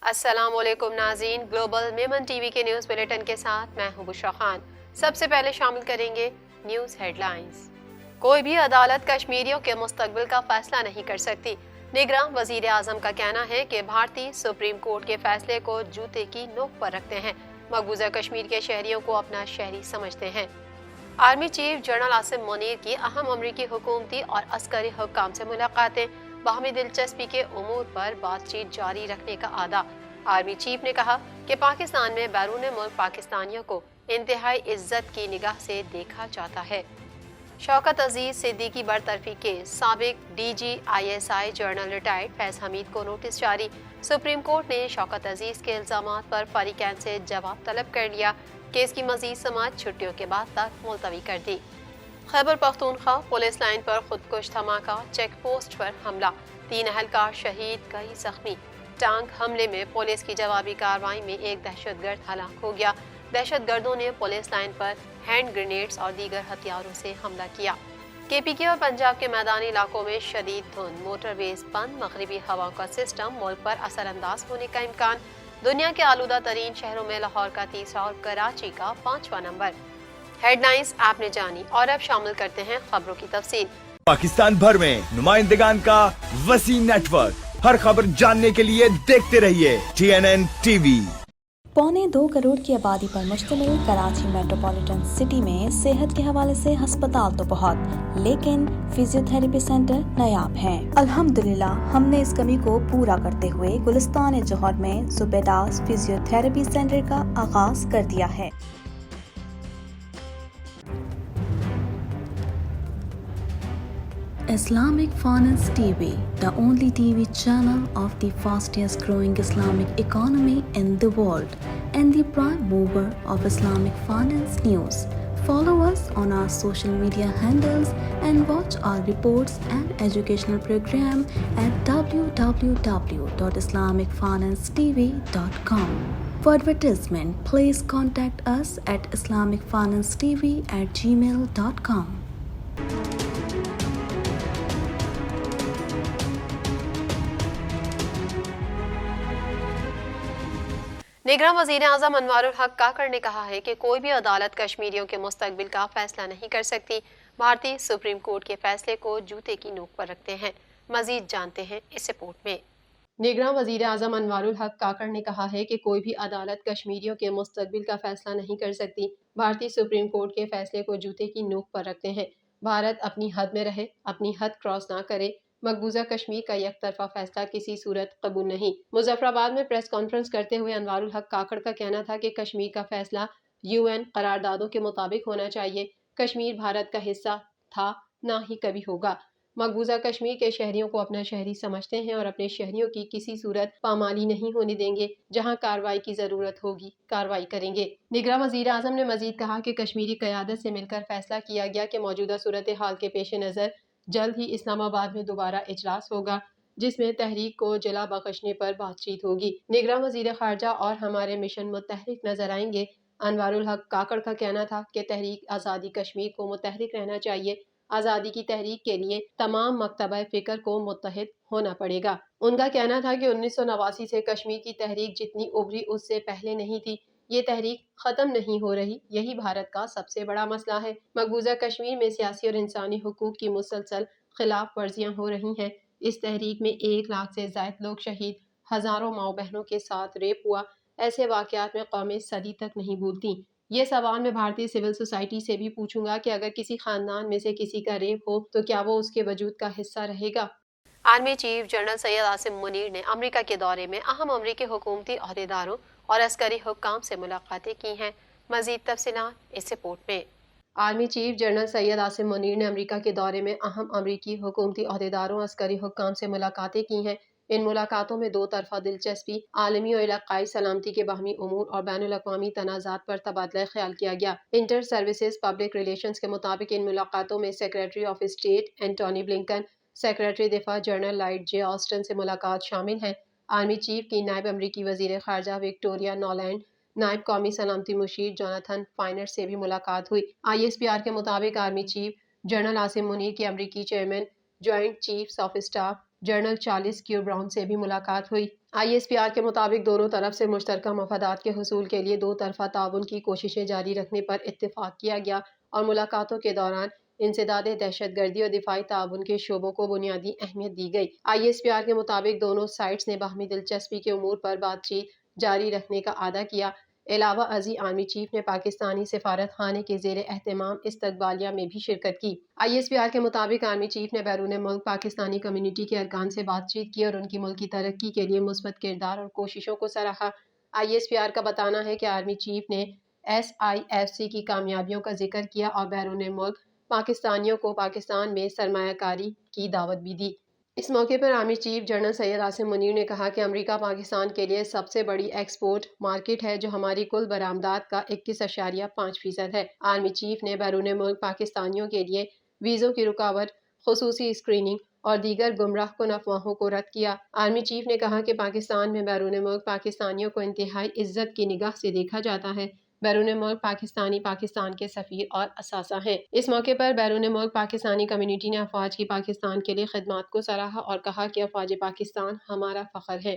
السلام علیکم ناظرین، گلوبل میمن ٹی وی کے نیوز بلیٹن کے ساتھ میں ہوں بشرا خان۔ سب سے پہلے شامل کریں گے نیوز ہیڈ لائنز۔ کوئی بھی عدالت کشمیریوں کے مستقبل کا فیصلہ نہیں کر سکتی۔ نگراں وزیر اعظم کا کہنا ہے کہ بھارتی سپریم کورٹ کے فیصلے کو جوتے کی نوک پر رکھتے ہیں، مقبوضہ کشمیر کے شہریوں کو اپنا شہری سمجھتے ہیں۔ Army chief general Asim Munir کی اہم امریکی حکومتی اور عسکری حکام سے ملاقاتیں، باہمی دلچسپی کے امور پر بات چیت جاری رکھنے کا اعادہ۔ آرمی چیف نے کہا کہ پاکستان میں بیرون ملک پاکستانیوں کو انتہائی عزت کی نگاہ سے دیکھا جاتا ہے۔ شوکت عزیز صدیقی برطرفی کے سابق D G I S I general retired Faiz Hamid کو نوٹس جاری۔ سپریم کورٹ نے شوکت عزیز کے الزامات پر فریقین سے جواب طلب کر لیا۔ کیس کی مزید سماعت چھٹیوں کے بعد تک ملتوی کر دی۔ خیبر پختونخوا پولیس لائن پر خودکش دھماکہ، چیک پوسٹ پر حملہ، 3 اہلکار شہید، کئی زخمی۔ ٹانک حملے میں پولیس کی جوابی کارروائی میں ایک دہشت گرد ہلاک ہو گیا۔ دہشت گردوں نے پولیس لائن پر ہینڈ گرینیڈز اور دیگر ہتھیاروں سے حملہ کیا۔ کے پی کے اور پنجاب کے میدانی علاقوں میں شدید دھند، موٹر ویز بند، مغربی ہواؤں کا سسٹم ملک پر اثر انداز ہونے کا امکان۔ دنیا کے آلودہ ترین شہروں میں لاہور کا 3را اور کراچی کا 5واں نمبر۔ ہیڈ لائنز آپ نے جانی، اور اب شامل کرتے ہیں خبروں کی تفصیل۔ پاکستان بھر میں نمائندگان کا وسیع نیٹ ورک، ہر خبر جاننے کے لیے دیکھتے رہیے TNN TV۔ 1.25 کروڑ کی آبادی پر مشتمل کراچی میٹروپولیٹن سٹی میں صحت کے حوالے سے ہسپتال تو بہت، لیکن فزیو تھراپی سینٹر نایاب ہیں۔ الحمدللہ ہم نے اس کمی کو پورا کرتے ہوئے گلستان جوہر میں زبیداس فزیو تھراپی سینٹر کا آغاز کر دیا ہے۔ Islamic Finance TV, the only TV channel of the fastest growing Islamic economy in the world and the prime mover of Islamic finance news. Follow us on our social media handles and watch our reports and educational program at www.islamicfinancetv.com. For advertisement, please contact us at islamicfinancetv@gmail.com. نگراں وزیر اعظم انوار الحق کاکڑ نے کہا ہے کہ کوئی بھی عدالت کشمیریوں کے مستقبل کا فیصلہ نہیں کر سکتی۔ بھارتی سپریم کورٹ کے فیصلے کو جوتے کی نوک پر رکھتے ہیں۔ مزید جانتے ہیں اس رپورٹ میں۔ نگراں وزیر اعظم انوار الحق کاکڑ نے کہا ہے کہ کوئی بھی عدالت کشمیریوں کے مستقبل کا فیصلہ نہیں کر سکتی۔ بھارتی سپریم کورٹ کے فیصلے کو جوتے کی نوک پر رکھتے ہیں۔ بھارت اپنی حد میں رہے، اپنی حد کراس نہ کرے۔ مقبوضہ کشمیر کا یک طرفہ فیصلہ کسی صورت قبول نہیں۔ مظفر آباد میں پریس کانفرنس کرتے ہوئے انوار الحق کاکڑ کا کہنا تھا کہ کشمیر کا فیصلہ UN قراردادوں کے مطابق ہونا چاہیے۔ کشمیر بھارت کا حصہ تھا، نہ ہی کبھی ہوگا۔ مقبوضہ کشمیر کے شہریوں کو اپنا شہری سمجھتے ہیں اور اپنے شہریوں کی کسی صورت پامالی نہیں ہونے دیں گے۔ جہاں کارروائی کی ضرورت ہوگی کارروائی کریں گے۔ نگراں وزیر اعظم نے مزید کہا کہ کشمیری قیادت سے مل کر فیصلہ کیا گیا کہ موجودہ صورتحال کے پیش نظر جلد ہی اسلام آباد میں دوبارہ اجلاس ہوگا، جس میں تحریک کو جلا بخشنے پر بات چیت ہوگی۔ نگراں وزیر خارجہ اور ہمارے مشن متحرک نظر آئیں گے۔ انوار الحق کاکڑ کا کہنا تھا کہ تحریک آزادی کشمیر کو متحرک رہنا چاہیے۔ آزادی کی تحریک کے لیے تمام مکتبہ فکر کو متحد ہونا پڑے گا۔ ان کا کہنا تھا کہ 1989 سے کشمیر کی تحریک جتنی ابھری اس سے پہلے نہیں تھی۔ یہ تحریک ختم نہیں ہو رہی، یہی بھارت کا سب سے بڑا مسئلہ ہے۔ مقبوضہ کشمیر میں سیاسی اور انسانی حقوق کی مسلسل خلاف ورزیاں ہو رہی ہیں۔ اس تحریک میں 1 لاکھ سے زائد لوگ شہید، ہزاروں ماؤں بہنوں کے ساتھ ریپ ہوا۔ ایسے واقعات میں قومیں صدی تک نہیں بھولتی۔ یہ سوال میں بھارتی سول سوسائٹی سے بھی پوچھوں گا کہ اگر کسی خاندان میں سے کسی کا ریپ ہو تو کیا وہ اس کے وجود کا حصہ رہے گا؟ Army chief general Syed Asim Munir نے امریکہ کے دورے میں اہم امریکی حکومتی عہدیداروں اور عسکری حکام سے ملاقاتیں کی ہیں۔ مزید تفصیلات اس رپورٹ میں۔ Army chief general Syed Asim Munir نے امریکہ کے دورے میں اہم امریکی حکومتی عہدیداروں عسکری حکام سے ملاقاتیں کی ہیں۔ ان ملاقاتوں میں 2 طرفہ دلچسپی، عالمی اور علاقائی سلامتی کے باہمی امور اور بین الاقوامی تنازعات پر تبادلہ خیال کیا گیا۔ انٹر سروسز پبلک ریلیشنز کے مطابق ان ملاقاتوں میں secretary of state Antony Blinken, secretary دفاع جنرل لائٹ جے آسٹن سے ملاقات شامل ہیں۔ آرمی چیف کی نائب امریکی وزیر خارجہ وکٹوریہ نولینڈ، نائب قومی سلامتی مشیر جوناتھن فائنر سے بھی ملاقات ہوئی۔ ISPR کے مطابق army chief general Asim Munir کی امریکی chairman joint chiefs of staff general Charles Q Brown سے بھی ملاقات ہوئی۔ ISPR کے مطابق دونوں طرف سے مشترکہ مفادات کے حصول کے لیے دو طرفہ تعاون کی کوششیں جاری رکھنے پر اتفاق کیا گیا اور ملاقاتوں کے دوران انسداد دہشت گردی اور دفاعی تعاون کے شعبوں کو بنیادی اہمیت دی گئی۔ ISPR کے مطابق دونوں سائٹس نے باہمی دلچسپی کے امور پر بات چیت جاری رکھنے کا اعادہ کیا۔ علاوہ ازیں آرمی چیف نے پاکستانی سفارت خانے کے زیر اہتمام استقبالیہ میں بھی شرکت کی۔ ISPR کے مطابق آرمی چیف نے بیرون ملک پاکستانی کمیونٹی کے ارکان سے بات چیت کی اور ان کی ملکی ترقی کے لیے مثبت کردار اور کوششوں کو سراہا۔ ISPR کا بتانا ہے کہ آرمی چیف نے SIFC کی کامیابیوں کا ذکر کیا اور بیرون ملک پاکستانیوں کو پاکستان میں سرمایہ کاری کی دعوت بھی دی۔ اس موقع پر army chief general Syed Asim Munir نے کہا کہ امریکہ پاکستان کے لیے سب سے بڑی ایکسپورٹ مارکیٹ ہے جو ہماری کل برآمدات کا 21.5% ہے۔ آرمی چیف نے بیرون ملک پاکستانیوں کے لیے ویزوں کی رکاوٹ، خصوصی اسکریننگ اور دیگر گمراہ کن افواہوں کو رد کیا۔ آرمی چیف نے کہا کہ پاکستان میں بیرون ملک پاکستانیوں کو انتہائی عزت کی نگاہ سے دیکھا جاتا ہے۔ بیرون ملک پاکستانی پاکستان کے سفیر اور اثاثہ ہیں۔ اس موقع پر بیرون ملک پاکستانی کمیونٹی نے افواج کی پاکستان کے لیے خدمات کو سراہا اور کہا کہ افواج پاکستان ہمارا فخر ہے۔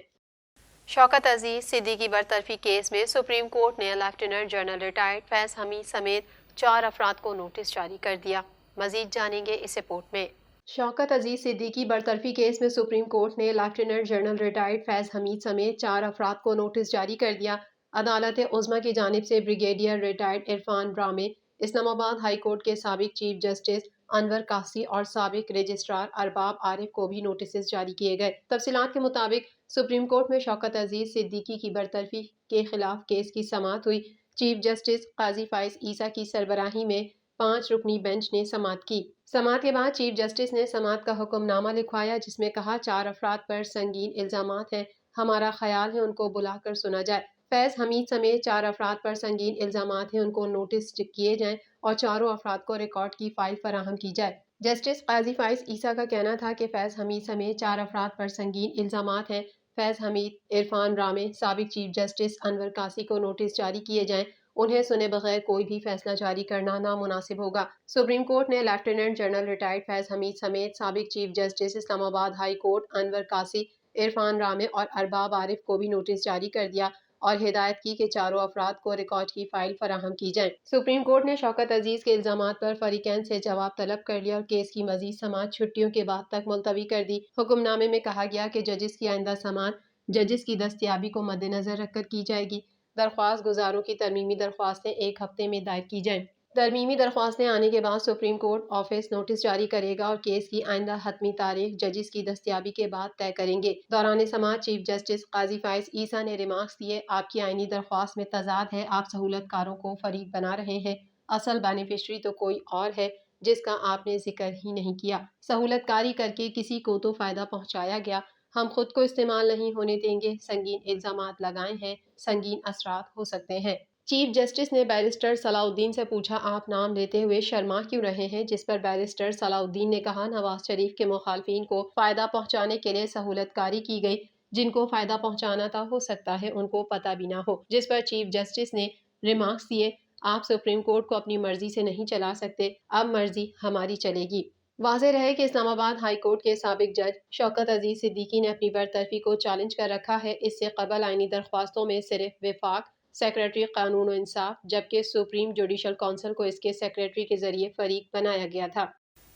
شوکت عزیز صدیقی برطرفی کیس میں سپریم کورٹ نے لیفٹیننٹ جنرل ریٹائرڈ فیض حمید سمیت 4 افراد کو نوٹس جاری کر دیا۔ مزید جانیں گے اس رپورٹ میں۔ شوکت عزیز صدیقی برطرفی کیس میں سپریم کورٹ نے لیفٹیننٹ جنرل ریٹائرڈ فیض حمید سمیت 4 افراد کو نوٹس جاری کر دیا۔ عدالت عظمیٰ کی جانب سے بریگیڈیئر ریٹائرڈ عرفان برامے، اسلام آباد ہائی کورٹ کے سابق چیف جسٹس انور قاسی اور سابق رجسٹرار ارباب عارف کو بھی نوٹسز جاری کیے گئے۔ تفصیلات کے مطابق سپریم کورٹ میں شوکت عزیز صدیقی کی برطرفی کے خلاف کیس کی سماعت ہوئی۔ چیف جسٹس قاضی فائز عیسیٰ کی سربراہی میں 5 رکنی بینچ نے سماعت کی۔ سماعت کے بعد چیف جسٹس نے سماعت کا حکم نامہ لکھوایا جس میں کہا 4 افراد پر سنگین الزامات ہیں، ہمارا خیال ہے ان کو بلا کر سنا جائے۔ فیض حمید سمیت 4 افراد پر سنگین الزامات ہیں، ان کو نوٹس کیے جائیں اور چاروں افراد کو ریکارڈ کی فائل فراہم کی جائے۔ جسٹس قاضی فائز عیسیٰ کا کہنا تھا کہ فیض حمید سمیت 4 افراد پر سنگین الزامات ہیں۔ فیض حمید، عرفان برامے، سابق چیف جسٹس انور قاسی کو نوٹس جاری کیے جائیں، انہیں سنے بغیر کوئی بھی فیصلہ جاری کرنا نامناسب ہوگا۔ سپریم کورٹ نے لیفٹیننٹ جنرل ریٹائرڈ فیض حمید سمیت سابق چیف جسٹس اسلام آباد ہائی کورٹ انور قاسی، عرفان برامے اور ارباب عارف کو بھی نوٹس جاری کر دیا اور ہدایت کی کہ چاروں افراد کو ریکارڈ کی فائل فراہم کی جائیں۔ سپریم کورٹ نے شوکت عزیز کے الزامات پر فریقین سے جواب طلب کر لیا اور کیس کی مزید سماعت چھٹیوں کے بعد تک ملتوی کر دی۔ حکم نامے میں کہا گیا کہ ججز کی آئندہ سماعت ججز کی دستیابی کو مد نظر رکھ کر کی جائے گی۔ درخواست گزاروں کی ترمیمی درخواستیں 1 ہفتے میں دائر کی جائیں۔ ترمیمی درخواستیں آنے کے بعد سپریم کورٹ آفس نوٹس جاری کرے گا اور کیس کی آئندہ حتمی تاریخ ججز کی دستیابی کے بعد طے کریں گے۔ دوران سماعت چیف جسٹس قاضی فائز عیسیٰ نے ریمارکس دیے، آپ کی آئینی درخواست میں تضاد ہے، آپ سہولت کاروں کو فریق بنا رہے ہیں، اصل بینیفیشری تو کوئی اور ہے جس کا آپ نے ذکر ہی نہیں کیا۔ سہولت کاری کر کے کسی کو تو فائدہ پہنچایا گیا، ہم خود کو استعمال نہیں ہونے دیں گے، سنگین الزامات لگائے ہیں، سنگین اثرات ہو سکتے ہیں۔ چیف جسٹس نے بیرسٹر صلاح الدین سے پوچھا، آپ نام لیتے ہوئے شرما کیوں رہے ہیں؟ جس پر بیرسٹر صلاح الدین نے کہا، نواز شریف کے مخالفین کو فائدہ پہنچانے کے لیے سہولت کاری کی گئی، جن کو فائدہ پہنچانا تھا ہو سکتا ہے ان کو پتہ بھی نہ ہو۔ جس پر چیف جسٹس نے ریمارکس دیے، آپ سپریم کورٹ کو اپنی مرضی سے نہیں چلا سکتے، اب مرضی ہماری چلے گی۔ واضح رہے کہ اسلام آباد ہائی کورٹ کے سابق جج شوکت عزیز صدیقی نے اپنی برطرفی کو چیلنج کر رکھا ہے۔ اس سے قبل آئینی درخواستوں میں صرف وفاق سیکریٹری قانون و انصاف جبکہ سپریم جوڈیشل کونسل کو اس کے سیکریٹری کے ذریعے فریق بنایا گیا تھا۔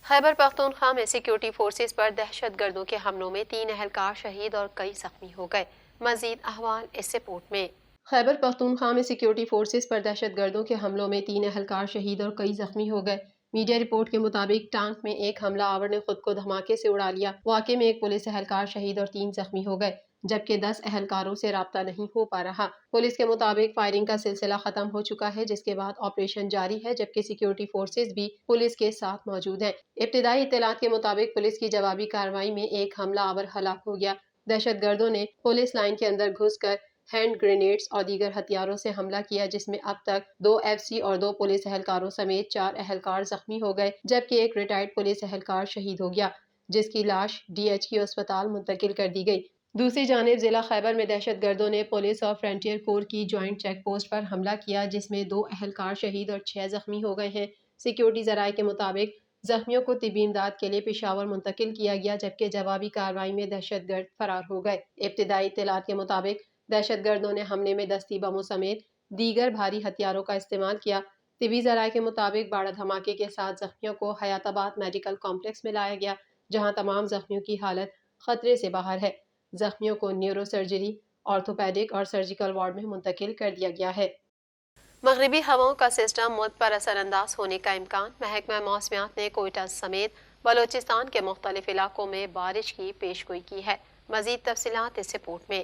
خیبر پختونخوا میں سیکیورٹی فورسز پر دہشت گردوں کے حملوں میں 3 اہلکار شہید اور کئی زخمی ہو گئے۔ مزید احوال اس رپورٹ میں۔ خیبر پختونخوا میں سیکیورٹی فورسز پر دہشت گردوں کے حملوں میں 3 اہلکار شہید اور کئی زخمی ہو گئے۔ میڈیا رپورٹ کے مطابق ٹانک میں ایک حملہ آور نے خود کو دھماکے سے اڑا لیا۔ واقعے میں ایک پولیس اہلکار شہید اور 3 زخمی ہو گئے جبکہ 10 اہلکاروں سے رابطہ نہیں ہو پا رہا۔ پولیس کے مطابق فائرنگ کا سلسلہ ختم ہو چکا ہے جس کے بعد آپریشن جاری ہے جبکہ سیکیورٹی فورسز بھی پولیس کے ساتھ موجود ہیں۔ ابتدائی اطلاعات کے مطابق پولیس کی جوابی کارروائی میں ایک حملہ آور ہلاک ہو گیا۔ دہشت گردوں نے پولیس لائن کے اندر گھس کر ہینڈ گرینیڈز اور دیگر ہتھیاروں سے حملہ کیا جس میں اب تک 2 FC اور 2 پولیس اہلکاروں سمیت 4 اہلکار زخمی ہو گئے جبکہ ایک ریٹائرڈ پولیس اہلکار شہید ہو گیا جس کی لاش DHQ اسپتال منتقل کر دی گئی۔ دوسری جانب ضلع خیبر میں دہشت گردوں نے پولیس اور فرنٹیئر کور کی جوائنٹ چیک پوسٹ پر حملہ کیا جس میں 2 اہلکار شہید اور 6 زخمی ہو گئے ہیں۔ سیکیورٹی ذرائع کے مطابق زخمیوں کو طبی امداد کے لیے پشاور منتقل کیا گیا، جبکہ جوابی کارروائی میں دہشت گرد فرار ہو گئے۔ ابتدائی اطلاعات کے مطابق دہشت گردوں نے حملے میں دستی بموں سمیت دیگر بھاری ہتھیاروں کا استعمال کیا۔ طبی ذرائع کے مطابق باڑہ دھماکے کے ساتھ زخمیوں کو حیات آباد میڈیکل کمپلیکس میں لایا گیا، جہاں تمام زخمیوں کی حالت خطرے سے باہر ہے۔ زخمیوں کو نیورو سرجری، آرتھوپیڈک اور سرجیکل وارڈ میں منتقل کر دیا گیا ہے۔ مغربی ہواؤں کا سسٹم ملک پر اثر انداز ہونے کا امکان، محکمہ موسمیات نے کوئٹہ سمیت بلوچستان کے مختلف علاقوں میں بارش کی پیشگوئی کی ہے۔ مزید تفصیلات اس رپورٹ میں۔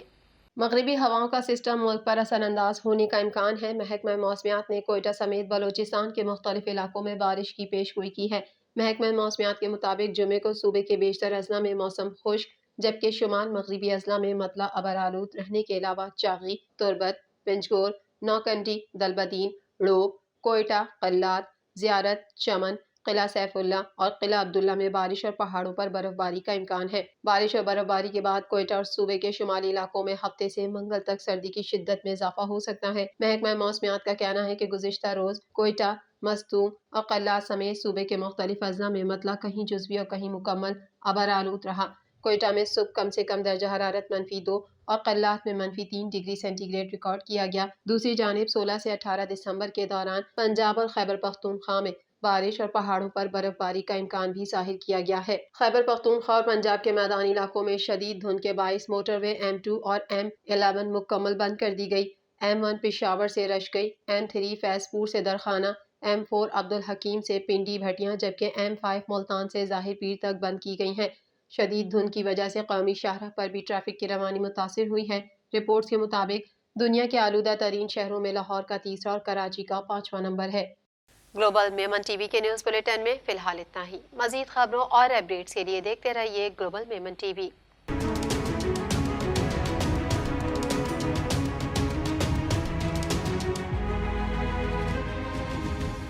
مغربی ہواؤں کا سسٹم ملک پر اثر انداز ہونے کا امکان ہے۔ محکمہ موسمیات نے کوئٹہ سمیت بلوچستان کے مختلف علاقوں میں بارش کی پیشگوئی کی ہے۔ محکمہ موسمیات کے مطابق جمعے کو صوبے کے بیشتر اضلاع میں موسم خشک، جبکہ شمال مغربی اضلاع میں مطلع ابرآلود رہنے کے علاوہ چاغی، تربت، پنجگور، نوکنڈی، دلبدین، ڑوب، کوئٹہ، قلات، زیارت، چمن، قلعہ سیف اللہ اور قلعہ عبداللہ میں بارش اور پہاڑوں پر برف باری کا امکان ہے۔ بارش اور برف باری کے بعد کوئٹہ اور صوبے کے شمالی علاقوں میں ہفتے سے منگل تک سردی کی شدت میں اضافہ ہو سکتا ہے۔ محکمہ موسمیات کا کہنا ہے کہ گزشتہ روز کوئٹہ، مستونگ اور قلات سمیت صوبے کے مختلف اضلاع میں مطلع کہیں جزوی اور کہیں مکمل ابرآلود رہا۔ کوئٹہ میں صبح کم سے کم درجہ حرارت -2 اور قلات میں -3 ڈگری سینٹی گریڈ ریکارڈ کیا گیا۔ دوسری جانب 16 سے 18 دسمبر کے دوران پنجاب اور خیبر پختونخوا میں بارش اور پہاڑوں پر برف باری کا امکان بھی ظاہر کیا گیا ہے۔ خیبر پختونخوا اور پنجاب کے میدانی علاقوں میں شدید دھند کے باعث موٹر وے M2 اور M11 مکمل بند کر دی گئی۔ M1 پشاور سے رشگئی، M3 فیض پور سے درخانہ، M4 عبدالحکیم سے پنڈی بھٹیاں، جبکہ M5 ملتان سے ظاہر پیر تک بند کی گئی ہیں۔ شدید دھند کی وجہ سے قومی شاہراہ پر بھی ٹریفک کی روانی متاثر ہوئی ہے۔ رپورٹس کے مطابق دنیا کے آلودہ ترین شہروں میں لاہور کا تیسرا اور کراچی کا 5واں نمبر ہے۔ گلوبل میمن ٹی وی کے نیوز بلیٹن میں فی الحال اتنا ہی۔ مزید خبروں اور اپڈیٹس کے لیے دیکھتے رہیے گلوبل میمن ٹی وی۔